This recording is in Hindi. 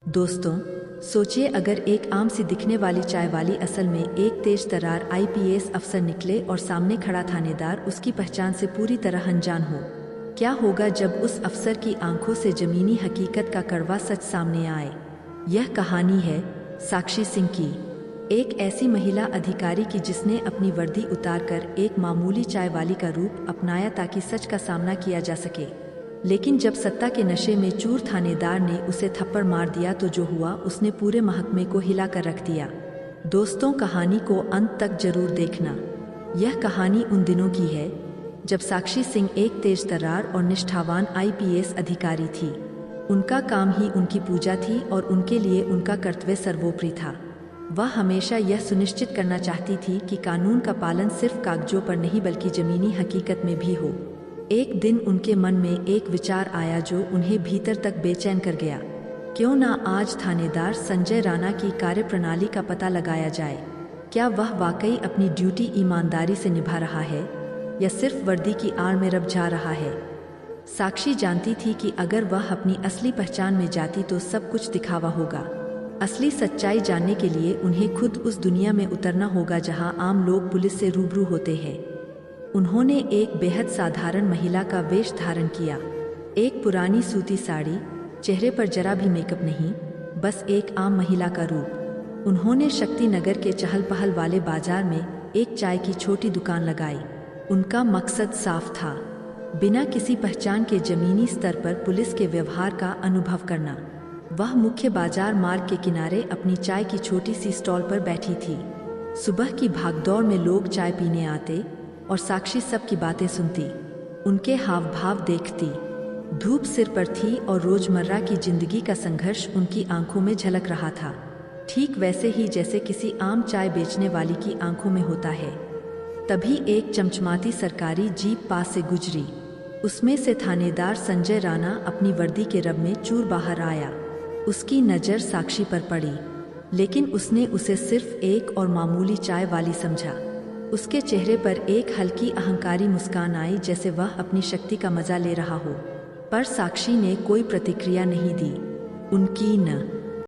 दोस्तों, सोचिए अगर एक आम सी दिखने वाली चाय वाली असल में एक तेज तर्रार आईपीएस अफसर निकले और सामने खड़ा थानेदार उसकी पहचान से पूरी तरह अनजान हो। क्या होगा जब उस अफसर की आंखों से जमीनी हकीकत का कड़वा सच सामने आए। यह कहानी है साक्षी सिंह की, एक ऐसी महिला अधिकारी की जिसने अपनी वर्दी उतारकर एक मामूली चाय वाली का रूप अपनाया ताकि सच का सामना किया जा सके। लेकिन जब सत्ता के नशे में चूर थानेदार ने उसे थप्पड़ मार दिया तो जो हुआ उसने पूरे महकमे को हिला कर रख दिया। दोस्तों, कहानी को अंत तक जरूर देखना। यह कहानी उन दिनों की है जब साक्षी सिंह एक तेज तर्रार और निष्ठावान आईपीएस अधिकारी थी। उनका काम ही उनकी पूजा थी और उनके लिए उनका कर्तव्य सर्वोपरि था। वह हमेशा यह सुनिश्चित करना चाहती थी कि कानून का पालन सिर्फ कागजों पर नहीं बल्कि जमीनी हकीकत में भी हो। एक दिन उनके मन में एक विचार आया जो उन्हें भीतर तक बेचैन कर गया। क्यों ना आज थानेदार संजय राणा की कार्यप्रणाली का पता लगाया जाए। क्या वह वाकई अपनी ड्यूटी ईमानदारी से निभा रहा है या सिर्फ वर्दी की आड़ में रबझा रहा है। साक्षी जानती थी कि अगर वह अपनी असली पहचान में जाती तो सब कुछ दिखावा होगा। असली सच्चाई जानने के लिए उन्हें खुद उस दुनिया में उतरना होगा जहां आम लोग पुलिस से रूबरू होते हैं। उन्होंने एक बेहद साधारण महिला का वेश धारण किया, एक पुरानी सूती साड़ी, चेहरे पर जरा भी मेकअप नहीं, बस एक आम महिला का रूप। उन्होंने शक्ति नगर के चहल पहल वाले बाजार में एक चाय की छोटी दुकान लगाई। उनका मकसद साफ था, बिना किसी पहचान के जमीनी स्तर पर पुलिस के व्यवहार का अनुभव करना। वह मुख्य बाजार मार्ग के किनारे अपनी चाय की छोटी सी स्टॉल पर बैठी थी। सुबह की भागदौड़ में लोग चाय पीने आते और साक्षी सबकी बातें सुनती, उनके हाव भाव देखती। धूप सिर पर थी और रोजमर्रा की जिंदगी का संघर्ष उनकी आंखों में झलक रहा था, ठीक वैसे ही जैसे किसी आम चाय बेचने वाली की आंखों में होता है। तभी एक चमचमाती सरकारी जीप पास से गुजरी। उसमें से थानेदार संजय राणा अपनी वर्दी के रब में चूर बाहर आया। उसकी नज़र साक्षी पर पड़ी, लेकिन उसने उसे सिर्फ एक और मामूली चाय वाली समझा। उसके चेहरे पर एक हल्की अहंकारी मुस्कान आई, जैसे वह अपनी शक्ति का मजा ले रहा हो। पर साक्षी ने कोई प्रतिक्रिया नहीं दी। उनकी न